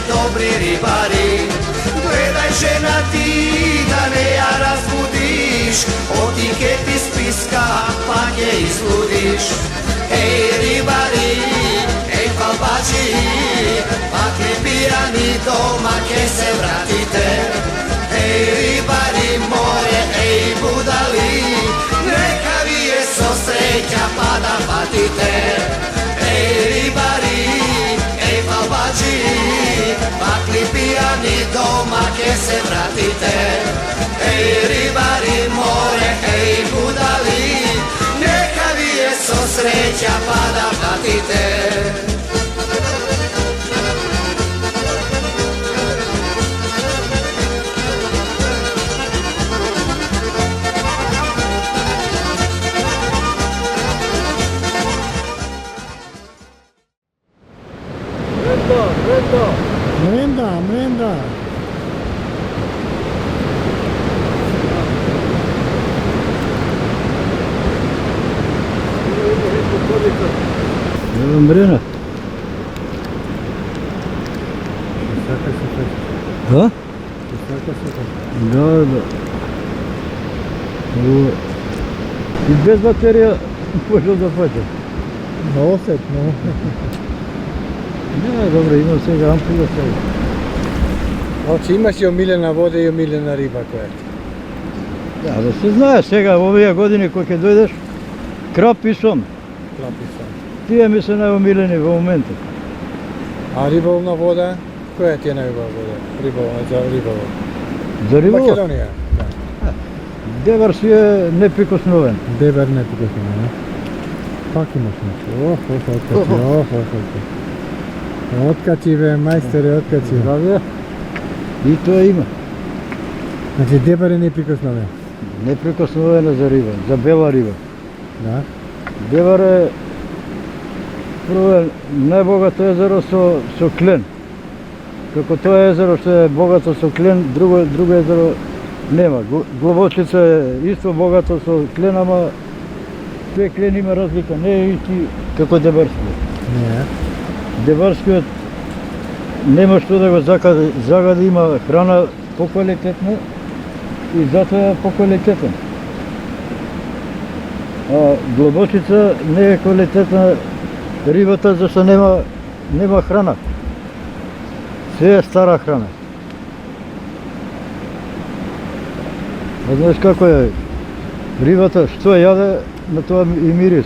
добри рибари. Гледај жена ти да не ја разбудиш, оти ке ти списка па ќе излудиш. Еј рибари, еј балбачи, пак ли пијани дома ке се вратите. Еј рибари море, еј будали, нека ви е со среќа па да патите. Еј рибари, еј балбачи, пак ли пијани дома ке се вратите. Еј рибари море, еј будали, нека ви е со среќа па да патите. Мренда. Мрена. Да? Да. И без батерија може да фаќа. Осетно. Не, добро, имам сега ампула сега. Значи имаш и омилена вода и омилена риба која ти? Да, да се знае сега, овие години кој ќе дојдеш, крап и сом. Тие ми се најомилени во моментот. А риболна вода? Која ти е најубава вода? За риболов? За риболов? Македонија? Да. Девар си е неприкосновен. Девар неприкосновен, Пак имаш нещо. Откачи бе, мајсторе, откачи. Здравје. И тоа има. Значи дебар е неприкосновен? Неприкосновен е за риба, за бела риба. Да. Девар е прво најбогато езеро со клен. Како тоа езеро што е богато со клен, друго езеро нема. Глобочица е исто богато со клен, ама тој клен има разлика, не е исти како Дебарскиот. Не. Дебарскиот нема што да го загади, има храна поквалитетна и затоа е поквалитетен. А Глобочица не е квалитетна рибата зашто нема храна. Се е стара храна. А знаеш како е? Рибата што јаде, на тоа и мирис.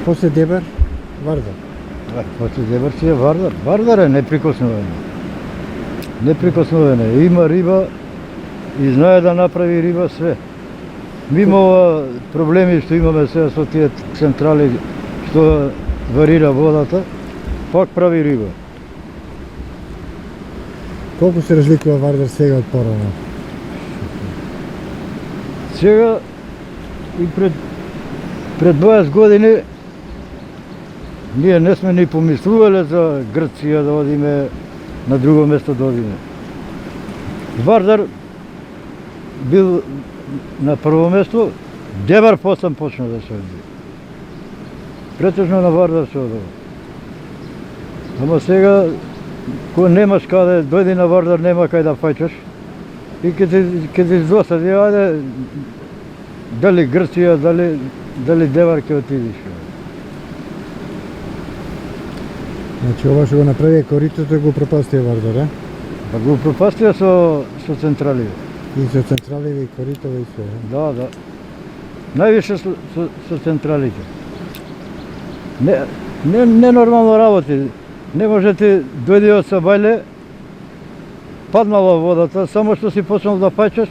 После дебар, вардар. После дебар си е вардар. Вардар е неприкосновен. Неприкосновен е. Има риба и знае да направи риба све. Мимо ова проблеми што имаме сега со тие централи што варира водата, пак прави риба. Колку се разликува вардар сега од порано? Сега и пред 20 години ние не сме ни помислувале за Грција да одиме на друго место да одиме. Вардар бил на прво место, Дебар после почна да се оди. Претежно на Вардар се одува. Ама сега, кој немаш каде, дојди на Вардар, нема кај да фаќаш. И ке ти досади, ајде, дали Грција, дали Дебар ќе отидиш. Значи ова што го направи коритото го пропастија Вардар, Па го пропастија со централите. И со централите и коритови и све, Да. Највише со централите. Не нормално работи. Не може ти дојди од Сабајле, паднала водата, само што си почнал да паќаш,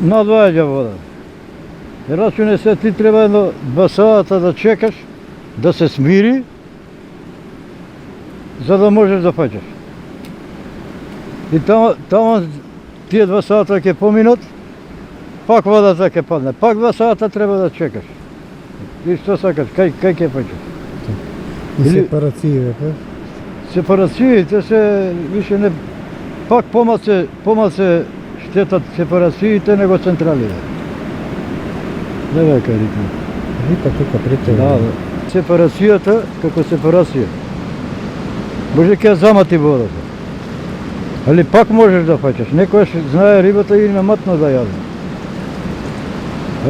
надваѓа вода. Рачуне се, ти треба едно 2 сата да чекаш, да се смири, за да можеш да паќаш. И таму тие 2 сата ќе поминат, пак водата ќе падне, пак 2 сата треба да чекаш. И што сакаш, кај ќе паќаш? И сепарације, Сепарациите се више не пак помалце штетат сепарациите него централите. Не века ритм. Рипа тука пред тебе. Да. сепарацијата како сепарација. Може ќе ја замати водата. Али пак можеш да фаќаш. Некојаш знае рибата и наматно да јаде.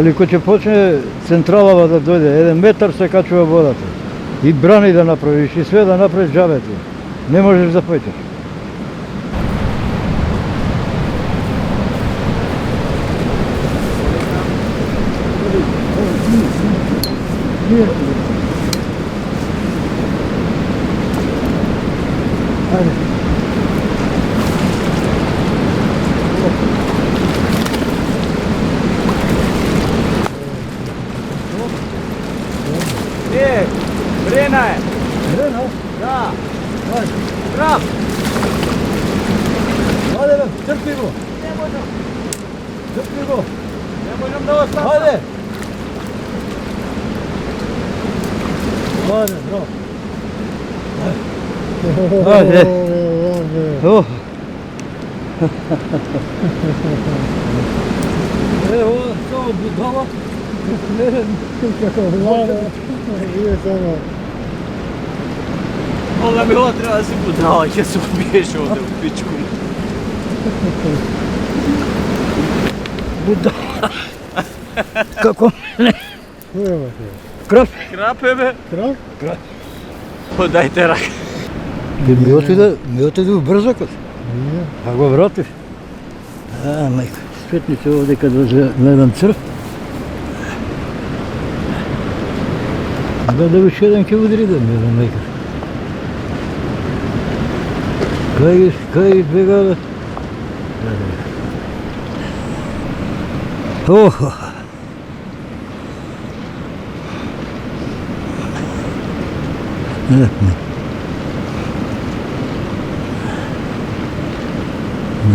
Али кој ќе почне централава да дојде, 1 метар се качува водата. И брани да направиш, и све да направиш џабето. Не можеш да фаќаш. Брена е. Брена? Да. Ајде. Крап. Ајде бе, трпи го. Не можам. Трпи го. Не можам да оставам. Ајде. Ајде, браво. Ајде. Ох. Ево, само будала. Како влада, вие само... Ола ми ова треба да си будала, ќе се убиеш овде у пичку. Будала. Како мене? Кој е бе? Крап. Крап е бе. Крав? Па дајте рак. Ми отиде у брзакот. А го вратив. Мајка, светнице овде каде гледам црв. Да уште еден ќе удри да ме, мајка. Кај избега, бе? Охо!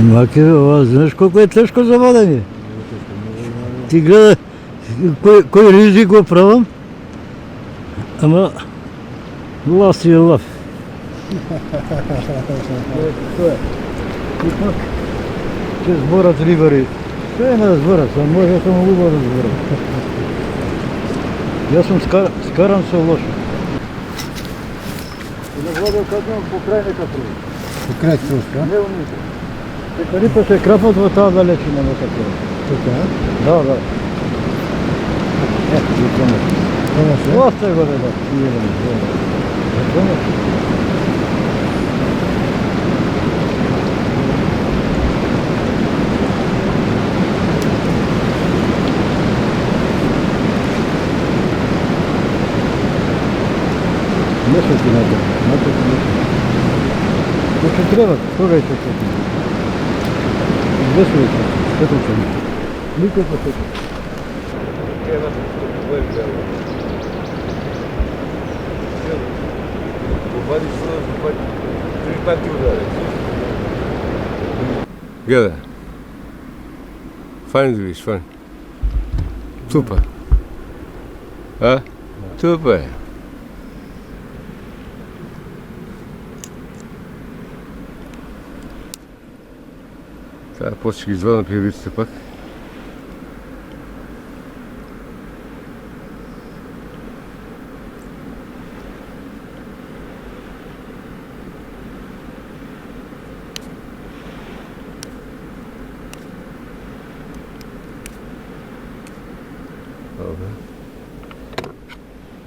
Маке, ова, знаеш колко е тешко за вадење? Ти гледа, кој ризик го правам? Ама, лав си е лав. Ипак, ќе зборат рибари. Што е да зборат, само може само убаво да зборат. Јас сум скаран со лошо. И на водел казнам по крај нека први. По крај трошка? Не унизе. Дека рипа се крапот во таа далечина некако. Така? Да, да. Тоа се? Остави го да Нешто ти натоа. Што треба, кога е тоа? Извесувате, како ќе никој. Никој па сето. Gleda. Fajn zviš, fajn. Tupa. A? Tupa je. Сега после ще ги извадя на пиявиците пак.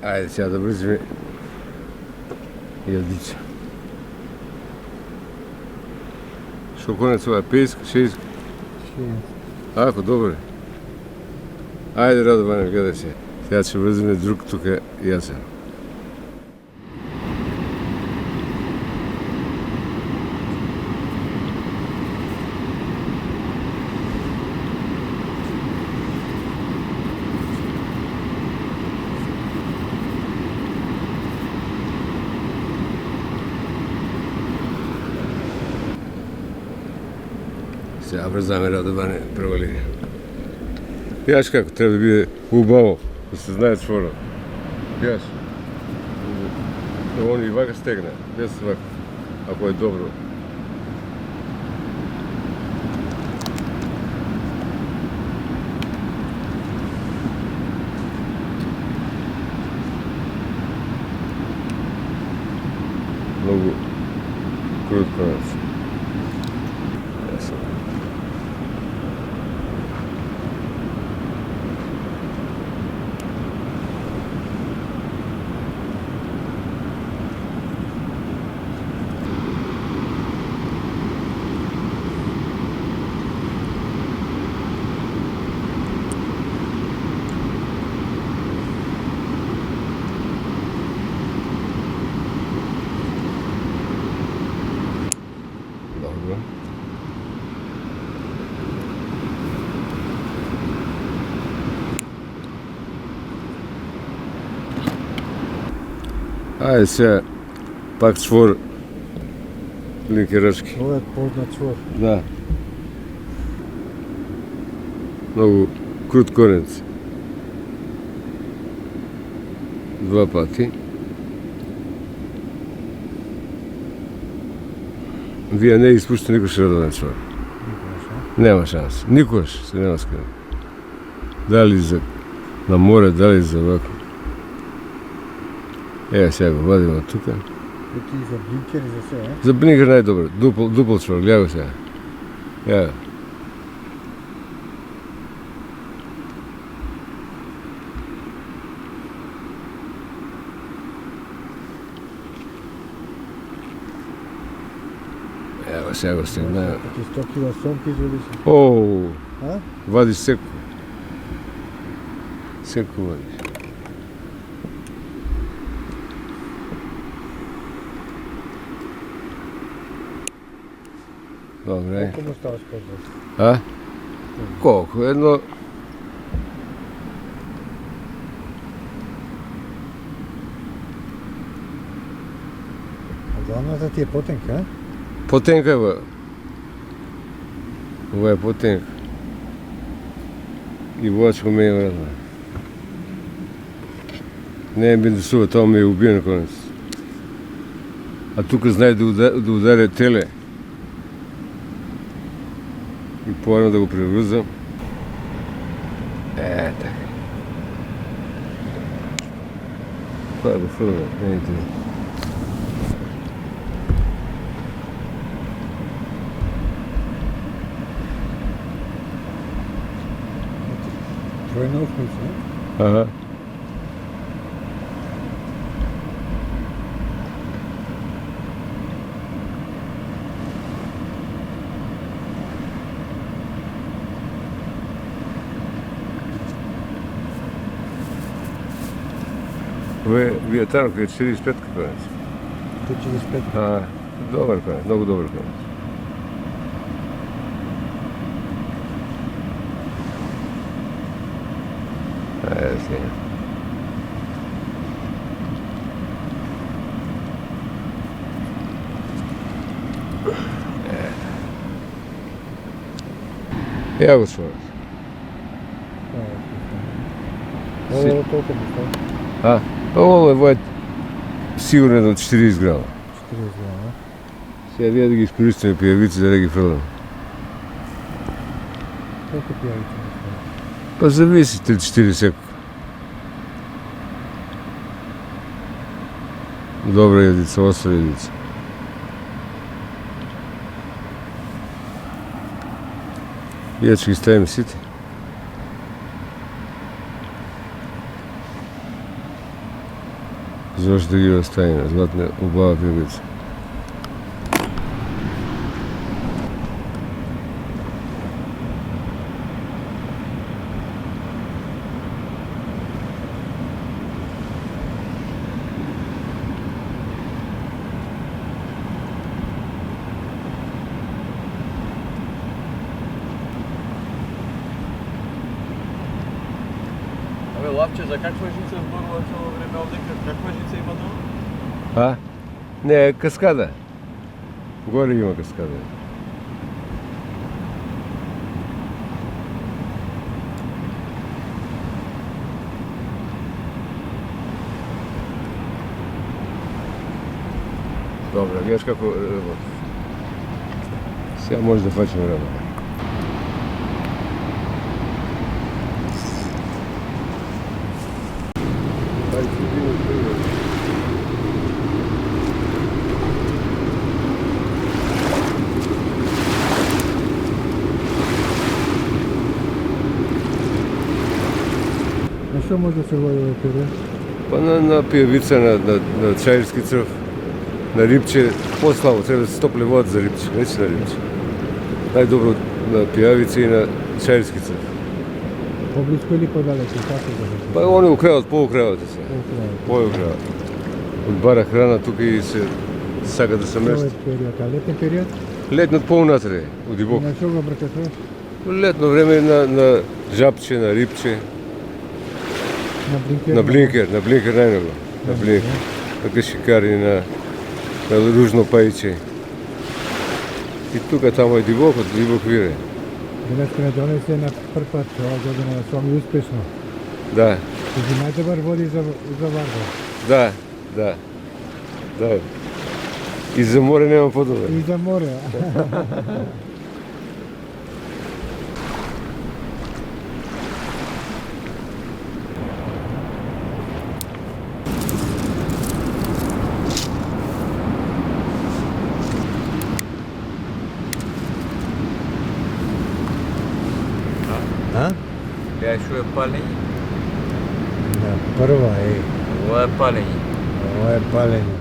Ajde сега да връзваме ядица. Што конец ова е 50, 60? Ако, добре. Ајде, Радоване, гледај се. Сега ќе врземе друг тука јасен. Сега врзаме Радоване прва линија. Јаш како треба да биде убаво, да се знае чворо. Јаш. Он и вака стегне, без вака, ако е добро. Многу крут конец. Dobro. Ајде сега, пак чвор линкерачки. Ова е познат чвор. Да. Многу крут конец. Два пати. Вие не испуштите никош роден чвор. Нема шанс. Никош се нема скрен. Дали за на море, дали за вако. Ева сега го вадим од тука. Ети за блинкер и за се, е? За блинкер најдобро. Дупол чвор, гледа го сега. Ева. Ева сега го стигна. Ети 100 кила сомки извади се. Оу, А? вадиш секу. Секу вадиш. Добре. Колку му ставаш поздрав? А? Колку? Едно... А главната ти е потенка, а? Потенка е ова. Ова е потенка. И водачко ме е вратна. Не ми интересува, тоа ме е убиен на конец. А тука знае да ударе теле. И порано да го преврзам. Така. Која го фрла? Не интересува. Тројна ушница, а? Ага. Вие тарно кај 45 конец. Тој 45. А, добар конец, многу добар конец. Ајде сега. Ја го сварам. Ова толку му става. А? Па ово е војат сигурно едно 40 грама. 40 грама, Сега вие да ги искористиме пијавици да не ги фрлам. колку пијавици му става? Па зависи 3-4 секу. Добра јадица, остра јадица. Ја ќе ги ставим сите. Зошто да ги оставиме, златна убава пијавица. Абе, Лапче, за каква жица зборува цело време овдека? Каква жица има долу? А? Не, каскада. Горе има каскада. Добре, гледаш како работи. Сега може да фачеме работа. што може да се води во период? Па на пијавица, на чаирски црв, на рибче, пославо, треба да се стопли вода за рибче, не на рибче. Најдобро на пијавица и на чаирски црв. Поблиску или подалеку, како да се? Па они у крајот, по крајот се. По крајот. Од бара храна тука и се сака да се Што е мести. период, а летен период? Летнот поунатре, у дибок. На што го бркате? Летно време на жабче, на рибче, На блинкер? на блинкер најмногу. На блинкер. На кашикари, на ружно пајче. И тука тамо е дибокот, дибок вире. Денеска ме донесе на прв пат ова година на Соми успешно. Да, Ти најдобар води за Вардар. да, да. Да. И за море нема подобро. И за море. Ја што е палење? Да, прва е. Ова е палење. Ова е палење.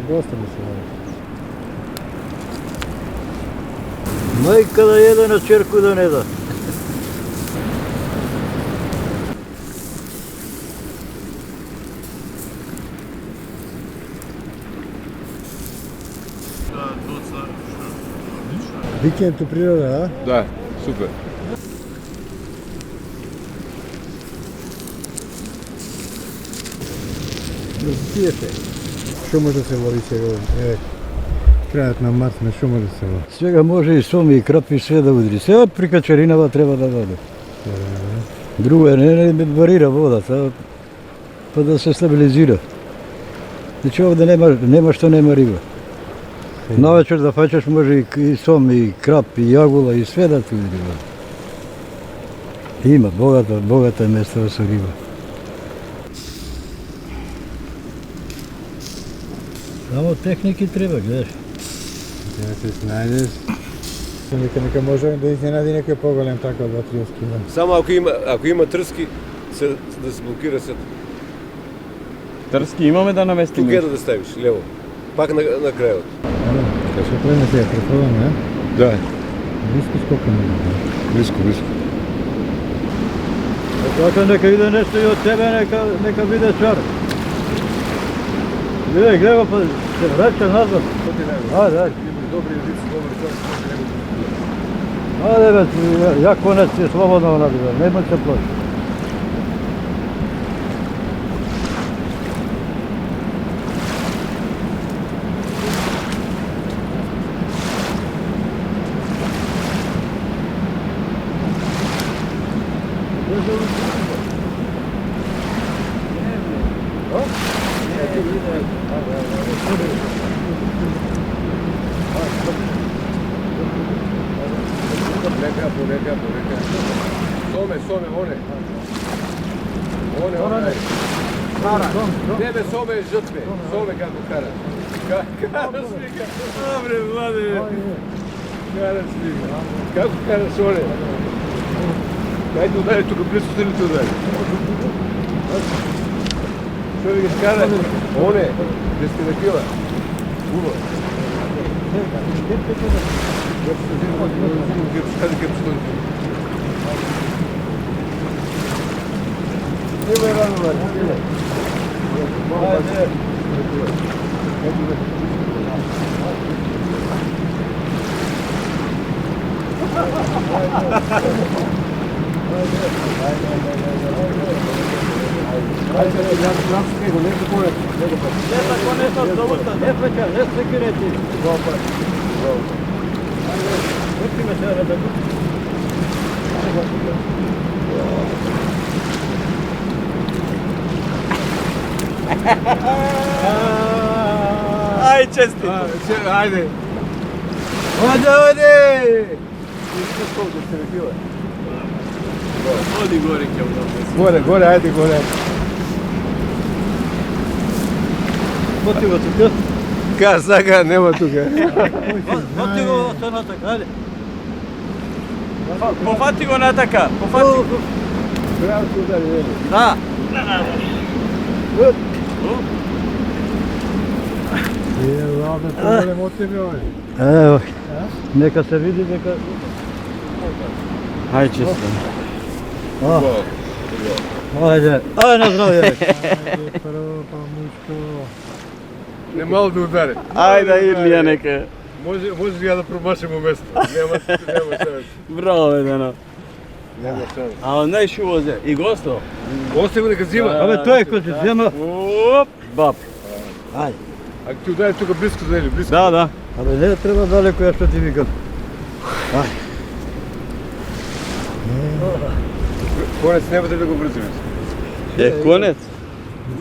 Доста ми се води. Мајка да еде на черку да не да. Викенд у природа, а? Да, супер. Пиете. Што може да се води сега? Крајот на март, на што може да се води? Сега може и соми и крапи све да удри. Сега при Качаринава треба да води. Друго е, не варира водата, па да се стабилизира. Значи овде нема што нема риба. Навечер да фаќаш може и сом, и крап, и јагула, и све да ти удри вода. Има, богата е место со риба. Само техники треба, гледаш. Ја се снајдеш. Нека може да изненади некој поголем така од 30 кг. Само ако има трски, да се блокира се. Трски имаме да наместиме. Тука да ставиш, лево. Пак на крајот. Кај се племе сега преходаме, а? Да, Близко скока ми. близко. Така нека иде нешто и од тебе, нека биде чар. Гледа, па се враќа назад. Ајде. Ајде бе, ја конец си слободно набива, нема се плаши. Соме, оне. Тебе соме жртве, соме како караш. Караш вика. Добре, Владе. Караш вика. Како караш оне? Дајте удари тука, близко сте удари. Што ви ги скара? Оне, 10 кила. Уво. Има рано, ајде. Čestito. Ajde. Ode! Odi gore, Kjell. Gore, ajde, gore. Моти го тука. Ка, сега нема тука. Моти го тоа натака, ајде. Пофати го натака. Пофати. Браво, удари, вели. Да. Ладно, поголем од тебе овој. Ево. Нека се види, нека... Ај, често. Ајде, ајде на здравје. Ајде, прво, па мушко. Не мало да удари. Ајде, Илија нека. Може ја да промашим у место. Нема шанс. Браво, Дано. Нема шанс. А он најши возе. И госто. Остави го нека зима. Абе, тој кој се зема. Оп, баб. Ајде. А ти удари тука близко за него, близко. Да, да. Абе, не треба далеко, ја што ти викам. Ајде. Конец нема да го брзиме. Е, конец.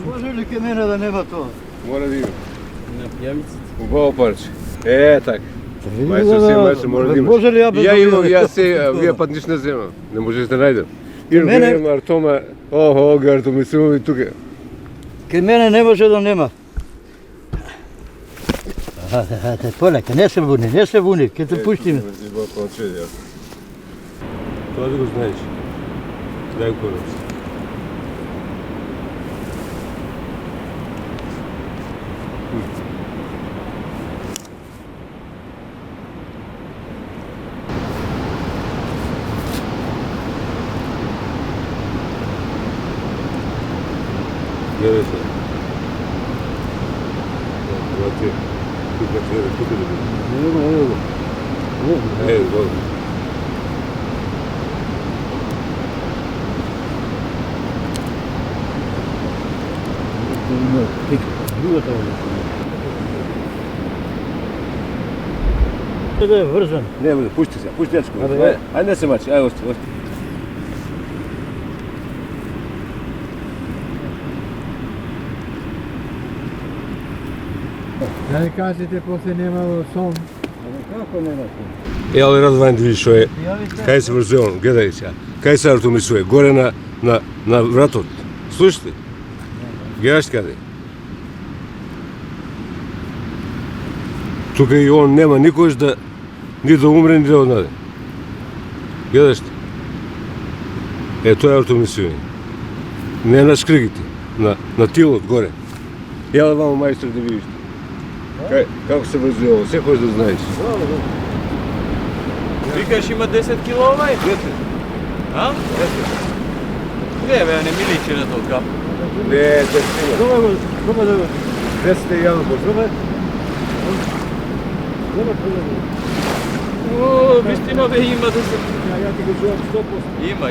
Може ли ке мене да нема тоа? Мора да има. На пијамицата. Убаво парче. Так. Мајстор, мора да имаш. Може ли ја без Ја имам, ја се, вие пат ниш не земам. Не можеш да најдам. Мене- Имам Артома, Артома, се и тука. Ке мене не може да нема. Ајде, полека, не се буни, ке те пуштиме. Тоа да го знаеш. Дај конец. Гледај се. Влати. Тука да биде. Добро. Другата овде. Да е врзан. Не, буде, пушти се, пушти дечко. Ајде не се мачи, ајде ости. Да не кажете, после немало сон. Како нема тоа? Али Радван да видиш што е. Кај се врзувам, гледај сега. Кај се Артур мислува? Горе на вратот. Слушате? Гледаш каде? Тука и он нема никош да ни да умре, ни да однаде. Гледаш ти? Тоа е Артур мислува. Не на шкригите, на тилот горе. Јаде вамо мајстор да видиш. Како се врзува? Се хоќеш да знаеш. Викаш има 10 кило овај? 10. А? 10. Не, бе, не ми личи на толка. Не, 10 има. Проба да го. 10 е јавно познаме. О, вистина бе, има 10. Ја ти го чувам 100%. Има.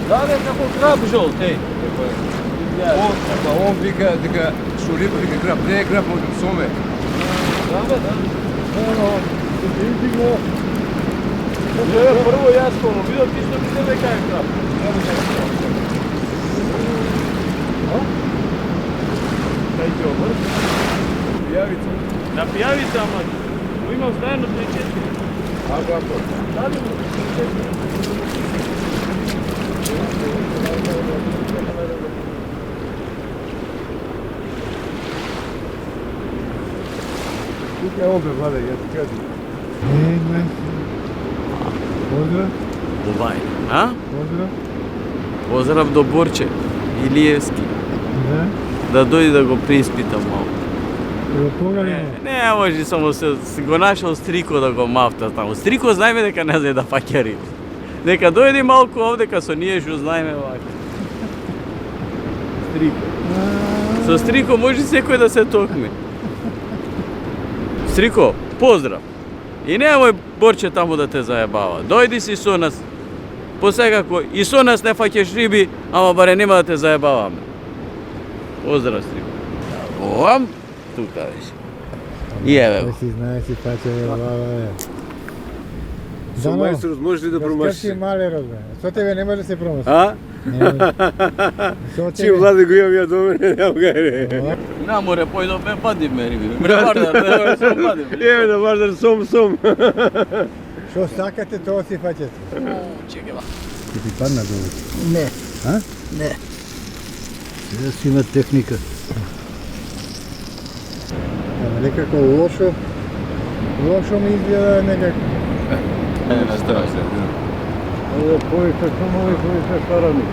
Да, бе, како краб жолт, еј. Он вика дека што риба вика краб, не е краб, од соме. Да, бе, да. Прво јас кому, видов ти што ми се века е краб. Кај ќе обрз? Пијавица. На пијавица, ама, имам знаено 3-4. А како? Да, бе, 3-4. Тука е он бе, ваде, ја ти кажам. Поздрав, Овај, а? поздрав. Поздрав до Борче, Илиевски. Да, Да дојде да го преиспитам малку. го погалимо. Не, може само се го нашол Стрико да го мафта таму. Стрико знаеме дека не знае да фаќа риба. Нека дојде малку овдека со ние што знаеме вака. Стрико. Со Стрико може секој да се токне. Стрико, поздрав. И немој Борче таму да те заебава. Дојди си со нас. Посекако и со нас не фаќаш риби, ама баре нема да те заебаваме. Поздрав, Стрико. Оам, тука, веш. И еве го. Си знаеш и паче е лава, е. Со Дано, мајсторот може ли да промашиш? Скрти малерот, бе. Со тебе не може да се промаши. А? Со Чим владе го имам ја до мене, нема гајре. На море појдовме, падиме риби. Ме вардар, да падиме. Еве да вардар сом. Што сакате, тоа си фаќате. Чекай, Ќе ти падна долу. Не. А? Не. Сега си има техника. Некако лошо ми изгледа некако. Не, не страшно. Ovo je povijek, samo ovih starani.